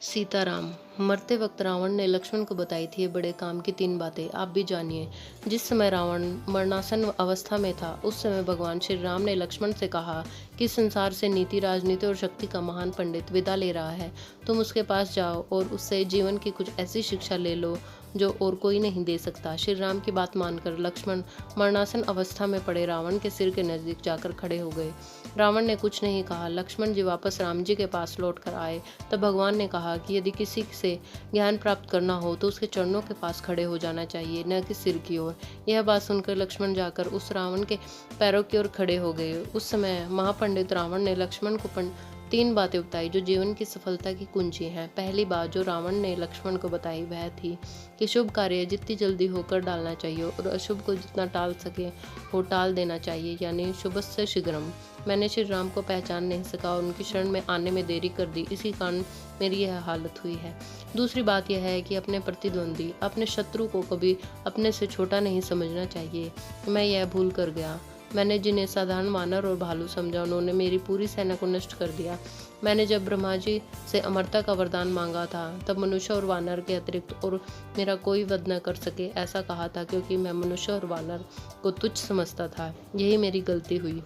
सीताराम। मरते वक्त रावण ने लक्ष्मण को बताई थी ये बड़े काम की 3 बातें, आप भी जानिए। जिस समय रावण मरणासन अवस्था में था, उस समय भगवान श्री राम ने लक्ष्मण से कहा कि संसार से नीति, राजनीति और शक्ति का महान पंडित विदा ले रहा है। तुम उसके पास जाओ और उससे जीवन की कुछ ऐसी शिक्षा ले लो जो और कोई नहीं दे सकता। श्री राम की बात मानकर लक्ष्मण मरणासन अवस्था में पड़े रावण के सिर के नजदीक जाकर खड़े हो गए। रावण ने कुछ नहीं कहा। लक्ष्मण जी वापस राम जी के पास लौट कर आए। तब भगवान ने कहा कि यदि किसी से ज्ञान प्राप्त करना हो तो उसके चरणों के पास खड़े हो जाना चाहिए, न कि सिर की ओर। यह बात सुनकर लक्ष्मण जाकर उस रावण के पैरों की ओर खड़े हो गए। उस समय महापंडित रावण ने लक्ष्मण को 3 बातें बताई जो जीवन की सफलता की कुंजी हैं। पहली बात जो रावण ने लक्ष्मण को बताई वह थी कि शुभ कार्य जितनी जल्दी होकर डालना चाहिए और अशुभ को जितना टाल सके वो टाल देना चाहिए, यानी शुभस्य शीघ्रम। मैंने श्री राम को पहचान नहीं सका और उनकी शरण में आने में देरी कर दी, इसी कारण मेरी यह हालत हुई है। दूसरी बात यह है कि अपने प्रतिद्वंदी, अपने शत्रु को कभी अपने से छोटा नहीं समझना चाहिए। मैं यह भूल कर गया। मैंने जिन्हें साधारण वानर और भालू समझा, उन्होंने मेरी पूरी सेना को नष्ट कर दिया। मैंने जब ब्रह्मा जी से अमरता का वरदान मांगा था, तब मनुष्य और वानर के अतिरिक्त और मेरा कोई वध न कर सके ऐसा कहा था, क्योंकि मैं मनुष्य और वानर को तुच्छ समझता था। यही मेरी गलती हुई।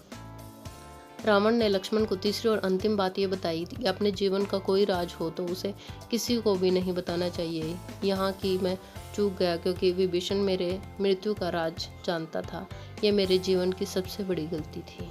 रावण ने लक्ष्मण को तीसरी और अंतिम बात ये बताई कि अपने जीवन का कोई राज हो तो उसे किसी को भी नहीं बताना चाहिए। यहाँ की मैं चूक गया, क्योंकि विभीषण मेरे मृत्यु का राज जानता था। यह मेरे जीवन की सबसे बड़ी गलती थी।